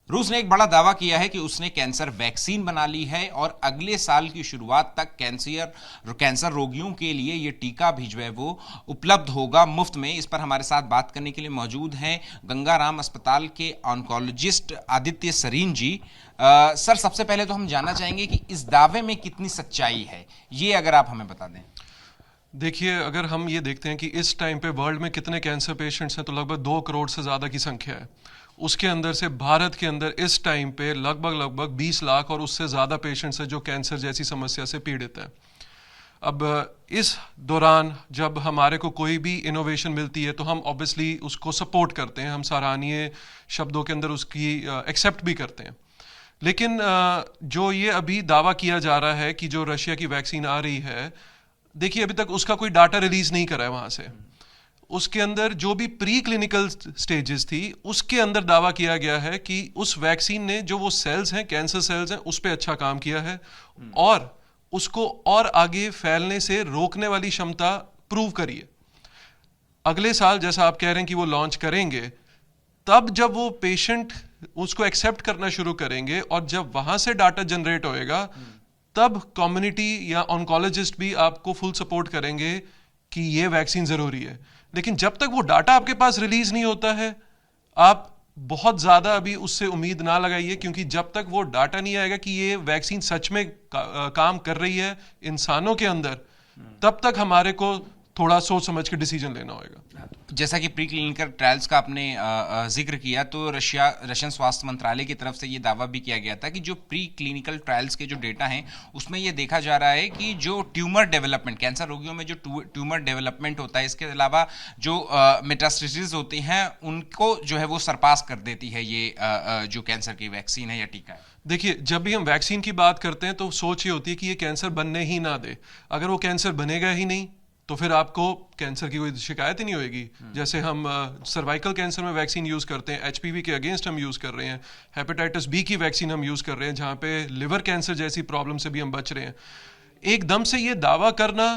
रूस ने एक बड़ा दावा किया है कि उसने कैंसर वैक्सीन बना ली है और अगले साल की शुरुआत तक कैंसर रोगियों के लिए यह टीका भी जो है वो उपलब्ध होगा मुफ्त में। इस पर हमारे साथ बात करने के लिए मौजूद हैं गंगाराम अस्पताल के ऑन्कोलॉजिस्ट आदित्य सरीन जी। सर, सबसे पहले तो हम जानना चाहेंगे कि इस दावे में कितनी सच्चाई है, ये अगर आप हमें बता दें। देखिए, अगर हम ये देखते हैं कि इस टाइम पे वर्ल्ड में कितने कैंसर पेशेंट्स हैं, तो लगभग 2 करोड़ से ज़्यादा की संख्या है। उसके अंदर से भारत के अंदर इस टाइम पे लगभग 20 लाख और उससे ज़्यादा पेशेंट्स हैं जो कैंसर जैसी समस्या से पीड़ित हैं। अब इस दौरान जब हमारे को कोई भी इनोवेशन मिलती है तो हम ऑब्वियसली उसको सपोर्ट करते हैं, हम सराहनीय शब्दों के अंदर उसकी एक्सेप्ट भी करते हैं। लेकिन जो ये अभी दावा किया जा रहा है कि जो रशिया की वैक्सीन आ रही है, देखिए अभी तक उसका कोई डाटा रिलीज नहीं करा है वहां से। उसके अंदर जो भी प्री क्लिनिकल स्टेजेस थी उसके अंदर दावा किया गया है कि उस वैक्सीन ने जो वो सेल्स हैं, कैंसर सेल्स हैं, उस पर अच्छा काम किया है और उसको और आगे फैलने से रोकने वाली क्षमता प्रूव करी है। अगले साल जैसा आप कह रहे हैं कि वो लॉन्च करेंगे, तब जब वो पेशेंट उसको एक्सेप्ट करना शुरू करेंगे और जब वहां से डाटा जनरेट होएगा, तब कम्युनिटी या ऑन्कोलॉजिस्ट भी आपको फुल सपोर्ट करेंगे कि ये वैक्सीन जरूरी है। लेकिन जब तक वो डाटा आपके पास रिलीज नहीं होता है, आप बहुत ज्यादा अभी उससे उम्मीद ना लगाइए, क्योंकि जब तक वो डाटा नहीं आएगा कि ये वैक्सीन सच में काम कर रही है इंसानों के अंदर, तब तक हमारे को थोड़ा सोच समझ के डिसीजन लेना होगा। जैसा कि प्री क्लिनिकल ट्रायल्स का आपने जिक्र किया, तो रशियन स्वास्थ्य मंत्रालय की तरफ से ये दावा भी किया गया था कि जो प्री क्लिनिकल ट्रायल्स के जो डेटा हैं उसमें ये देखा जा रहा है कि जो ट्यूमर डेवलपमेंट, कैंसर रोगियों में जो ट्यूमर डेवलपमेंट होता है, इसके अलावा जो मेटास्टेसिस होती हैं उनको जो है वो सरपास कर देती है ये जो कैंसर की वैक्सीन है या टीका है। देखिए, जब भी हम वैक्सीन की बात करते हैं तो सोच ये होती है कि ये कैंसर बनने ही ना दे। अगर वो कैंसर बनेगा ही नहीं तो फिर आपको कैंसर की कोई शिकायत ही नहीं होगी। जैसे हम सर्वाइकल कैंसर में वैक्सीन यूज करते हैं, एचपीवी के अगेंस्ट हम यूज कर रहे हैं, हेपेटाइटिस बी की वैक्सीन हम यूज कर रहे हैं, जहां पे लिवर कैंसर जैसी प्रॉब्लम से भी हम बच रहे हैं। एकदम से ये दावा करना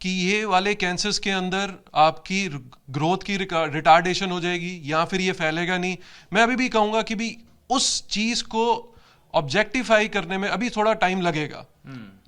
कि ये वाले कैंसर्स के अंदर आपकी ग्रोथ की रिटार्डेशन हो जाएगी या फिर ये फैलेगा नहीं, मैं अभी भी कहूंगा कि भी उस चीज को ऑब्जेक्टिफाई करने में अभी थोड़ा टाइम लगेगा।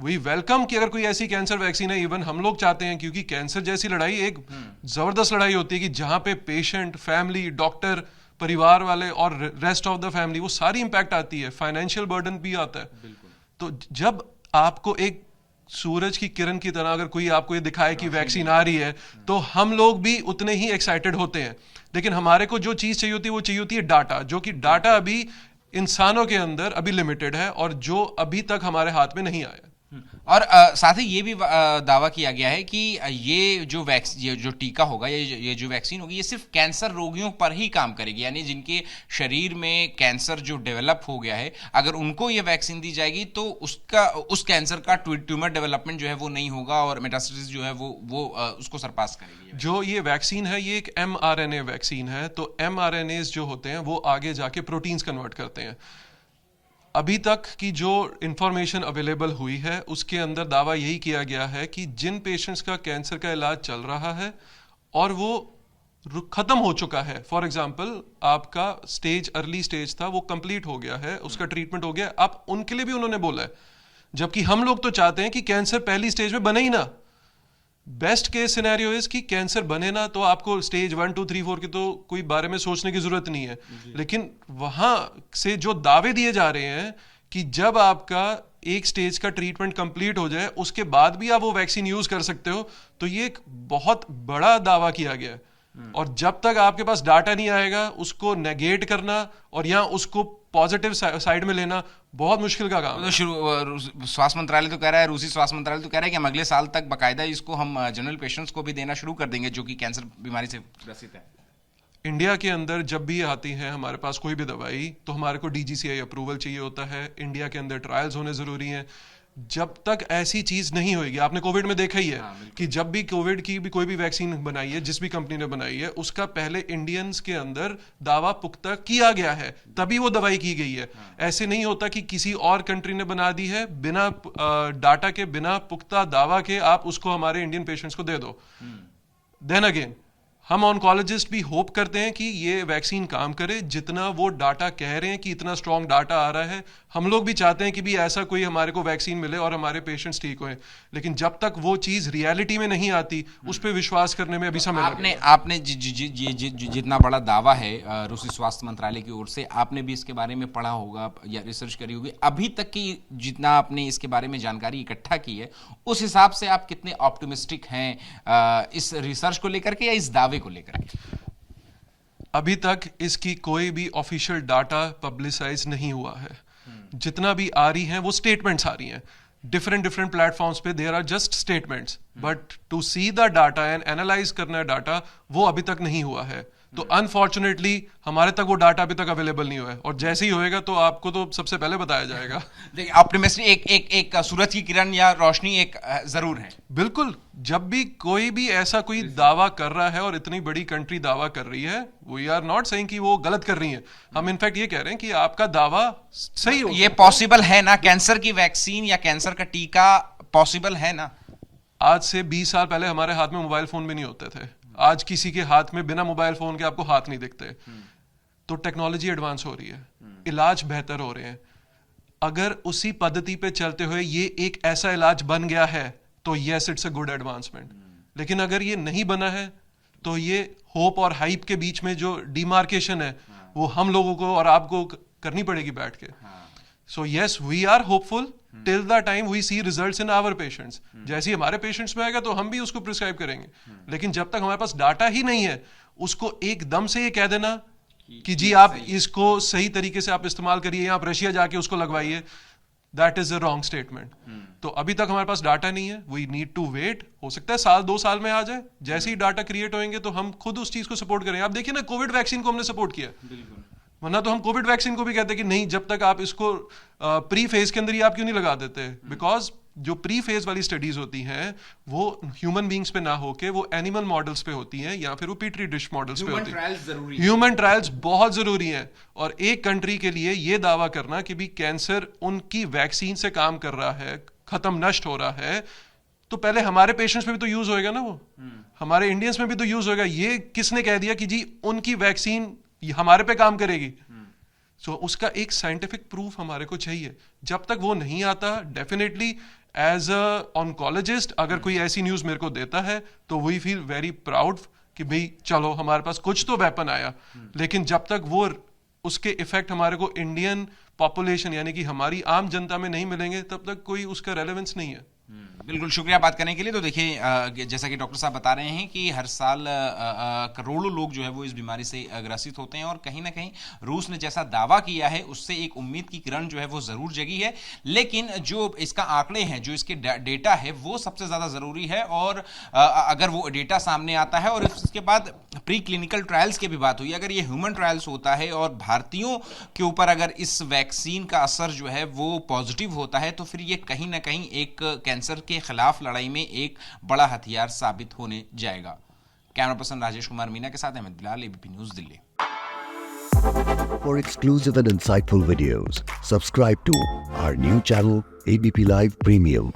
वी वेलकम कि अगर कोई ऐसी कैंसर वैक्सीन है, इवन हम लोग चाहते हैं, क्योंकि कैंसर जैसी लड़ाई एक जबरदस्त लड़ाई होती है कि जहां पे पेशेंट, फैमिली, डॉक्टर, परिवार वाले और रेस्ट ऑफ द फैमिली, वो सारी इंपैक्ट आती है, फाइनेंशियल बर्डन भी आता है। तो जब आपको एक सूरज की किरण की तरह अगर कोई आपको ये दिखाए कि वैक्सीन आ रही है, तो हम लोग भी उतने ही एक्साइटेड होते हैं। लेकिन हमारे को जो चीज चाहिए होती है वो चाहिए होती है डाटा, जो कि डाटा अभी इंसानों के अंदर अभी लिमिटेड है और जो अभी तक हमारे हाथ में नहीं आया। और साथ ही ये भी दावा किया गया है कि ये जो टीका होगा, ये जो वैक्सीन होगी, ये सिर्फ कैंसर रोगियों पर ही काम करेगी। यानी जिनके शरीर में कैंसर जो डेवलप हो गया है, अगर उनको ये वैक्सीन दी जाएगी तो उस कैंसर का ट्यूमर डेवलपमेंट जो है वो नहीं होगा और मेटास्टेसिस जो है वो उसको सरपास करेगी। जो ये वैक्सीन है, ये एक mRNA वैक्सीन है। तो mRNAs जो होते हैं वो आगे जाके प्रोटीन्स कन्वर्ट करते हैं। अभी तक की जो इंफॉर्मेशन अवेलेबल हुई है उसके अंदर दावा यही किया गया है कि जिन पेशेंट्स का कैंसर का इलाज चल रहा है और वो खत्म हो चुका है, फॉर एग्जांपल आपका अर्ली स्टेज था, वो कंप्लीट हो गया है, उसका ट्रीटमेंट हो गया, अब उनके लिए भी उन्होंने बोला है। जबकि हम लोग तो चाहते हैं कि कैंसर पहली स्टेज में बने ही ना। बेस्ट केस सिनेरियो इज कि कैंसर बने ना, तो आपको स्टेज 1, 2, 3, 4 की तो कोई बारे में सोचने की जरूरत नहीं है। लेकिन वहां से जो दावे दिए जा रहे हैं कि जब आपका एक स्टेज का ट्रीटमेंट कंप्लीट हो जाए उसके बाद भी आप वो वैक्सीन यूज कर सकते हो, तो ये एक बहुत बड़ा दावा किया गया है। और जब तक आपके पास डाटा नहीं आएगा, उसको नेगेट करना और या उसको पॉजिटिव साइड में लेना बहुत मुश्किल का काम है। तो स्वास्थ्य मंत्रालय तो कह रहा है, रूसी स्वास्थ्य मंत्रालय तो कह रहा है कि हम अगले साल तक बाकायदा इसको हम जनरल पेशेंट्स को भी देना शुरू कर देंगे जो कि कैंसर बीमारी से ग्रसित है। इंडिया के अंदर जब भी आती है हमारे पास कोई भी दवाई, तो हमारे को DGCI अप्रूवल चाहिए होता है। इंडिया के अंदर ट्रायल्स होने जरूरी हैं। जब तक ऐसी चीज नहीं होगी, आपने कोविड में देखा ही है कि जब भी कोविड की भी कोई भी वैक्सीन बनाई है, जिस भी कंपनी ने बनाई है, उसका पहले इंडियंस के अंदर दावा पुख्ता किया गया है, तभी वो दवाई की गई है। ऐसे नहीं होता कि किसी और कंट्री ने बना दी है, बिना डाटा के, बिना पुख्ता दावा के आप उसको हमारे इंडियन पेशेंट्स को दे दो। देन अगेन हम ऑन्कोलॉजिस्ट भी होप करते हैं कि ये वैक्सीन काम करे, जितना वो डाटा कह रहे हैं कि इतना स्ट्रॉन्ग डाटा आ रहा है, हम लोग भी चाहते हैं कि भी ऐसा कोई हमारे को वैक्सीन मिले और हमारे पेशेंट्स ठीक हों। लेकिन जब तक वो चीज़ रियलिटी में नहीं आती, उस पर विश्वास करने में अभी समय लगेगा। आपने जितना बड़ा दावा है रूसी स्वास्थ्य मंत्रालय की ओर से, आपने भी इसके बारे में पढ़ा होगा या रिसर्च करी होगी। अभी तक की जितना आपने इसके बारे में जानकारी इकट्ठा की है, उस हिसाब से आप कितने ऑप्टिमिस्टिक हैं इस रिसर्च को लेकर के या इस दावे को लेकर के? अभी तक इसकी कोई भी ऑफिशियल डाटा पब्लिसाइज नहीं हुआ है। जितना भी आ रही हैं वो स्टेटमेंट्स आ रही हैं डिफरेंट प्लेटफॉर्म्स पे, there are just statements, but to see the data and analyse करना डाटा, वो अभी तक नहीं हुआ है। तो अनफॉर्चुनेटली हमारे तक वो डाटा अभी तक अवेलेबल नहीं हुआ है, और जैसे ही होएगा तो आपको तो सबसे पहले बताया जाएगा। देखिए, ऑप्टिमिस्टिक एक सूरज की किरण या रोशनी एक जरूर है। बिल्कुल, जब भी कोई भी ऐसा कोई दावा कर रहा है और इतनी बड़ी कंट्री दावा कर रही है, वी आर नॉट सेइंग कि वो गलत कर रही है। हम इनफैक्ट ये कह रहे हैं कि आपका दावा सही हो। ये पॉसिबल है ना, कैंसर की वैक्सीन या कैंसर का टीका पॉसिबल है ना? आज से 20 साल पहले हमारे हाथ में मोबाइल फोन भी नहीं होते थे। आज किसी के हाथ में बिना मोबाइल फोन के आपको हाथ नहीं दिखते। तो टेक्नोलॉजी एडवांस हो रही है, इलाज बेहतर हो रहे हैं। अगर उसी पद्धति पे चलते हुए ये एक ऐसा इलाज बन गया है तो yes, it's a good advancement. लेकिन अगर ये नहीं बना है तो ये होप और हाइप के बीच में जो डिमार्केशन है, वो हम लोगों को और आपको करनी पड़ेगी बैठ के। So yes, we are hopeful till the time we see results in our patients. जैसे ही हमारे पेशेंट्स में आएगा तो हम भी उसको प्रिस्क्राइब करेंगे। लेकिन जब तक हमारे पास डाटा ही नहीं है, उसको एकदम से ये कह देना कि जी आप इसको सही तरीके से आप इस्तेमाल करिए या आप रशिया जाके उसको लगवाइए, that is a wrong statement. तो अभी तक हमारे पास डाटा नहीं है, वी नीड टू वेट। हो सकता है 1-2 साल में आ जाए। जैसे ही डाटा क्रिएट होंगे तो हम खुद उस चीज को सपोर्ट करेंगे। आप देखिए ना, कोविड वैक्सीन को हमने सपोर्ट किया, वरना तो हम कोविड वैक्सीन को भी कहते कि नहीं, जब तक आप इसको प्री फेज के अंदर ही आप क्यों नहीं लगा देते? बिकॉज जो प्री फेज वाली स्टडीज होती हैं वो ह्यूमन बींग्स पे ना होके वो एनिमल मॉडल्स पे होती हैं, या फिर वो पीट्री डिश मॉडल्स पे होती हैं। ह्यूमन ट्रायल्स बहुत जरूरी हैं। और एक कंट्री के लिए ये दावा करना कि भी कैंसर उनकी वैक्सीन से काम कर रहा है, खत्म नष्ट हो रहा है, तो पहले हमारे पेशेंट्स में भी तो यूज होएगा ना, वो हमारे इंडियंस में भी तो यूज होएगा। ये किसने कह दिया कि जी उनकी वैक्सीन हमारे पे काम करेगी? सो उसका एक साइंटिफिक प्रूफ हमारे को चाहिए। जब तक वो नहीं आता, डेफिनेटली एज अ ऑन्कोलॉजिस्ट अगर कोई ऐसी न्यूज मेरे को देता है तो वी फील वेरी प्राउड कि भाई चलो हमारे पास कुछ तो वेपन आया। लेकिन जब तक वो उसके इफेक्ट हमारे को इंडियन पॉपुलेशन यानी कि हमारी आम जनता में नहीं मिलेंगे, तब तक कोई उसका रेलेवेंस नहीं है। बिल्कुल, शुक्रिया बात करने के लिए। तो देखिए, जैसा कि डॉक्टर साहब बता रहे हैं कि हर साल करोड़ों लोग जो है वो इस बीमारी से ग्रसित होते हैं, और कहीं ना कहीं रूस ने जैसा दावा किया है उससे एक उम्मीद की किरण जो है वो जरूर जगी है। लेकिन जो इसका आंकड़े हैं, जो इसके डेटा है, वो सबसे ज़्यादा ज़रूरी है। और अगर वो डेटा सामने आता है और इसके बाद प्री क्लिनिकल ट्रायल्स की भी बात हुई, अगर ये ह्यूमन ट्रायल्स होता है और भारतीयों के ऊपर अगर इस वैक्सीन का असर जो है वो पॉजिटिव होता है, तो फिर ये कहीं ना कहीं एक कैंसर के खिलाफ लड़ाई में एक बड़ा हथियार साबित होने जाएगा। कैमरा पर्सन राजेश कुमार मीना के साथ Ahmed Bilal, ABP news, Delhi. For exclusive and insightful videos, subscribe to our new channel ABP Live Premium.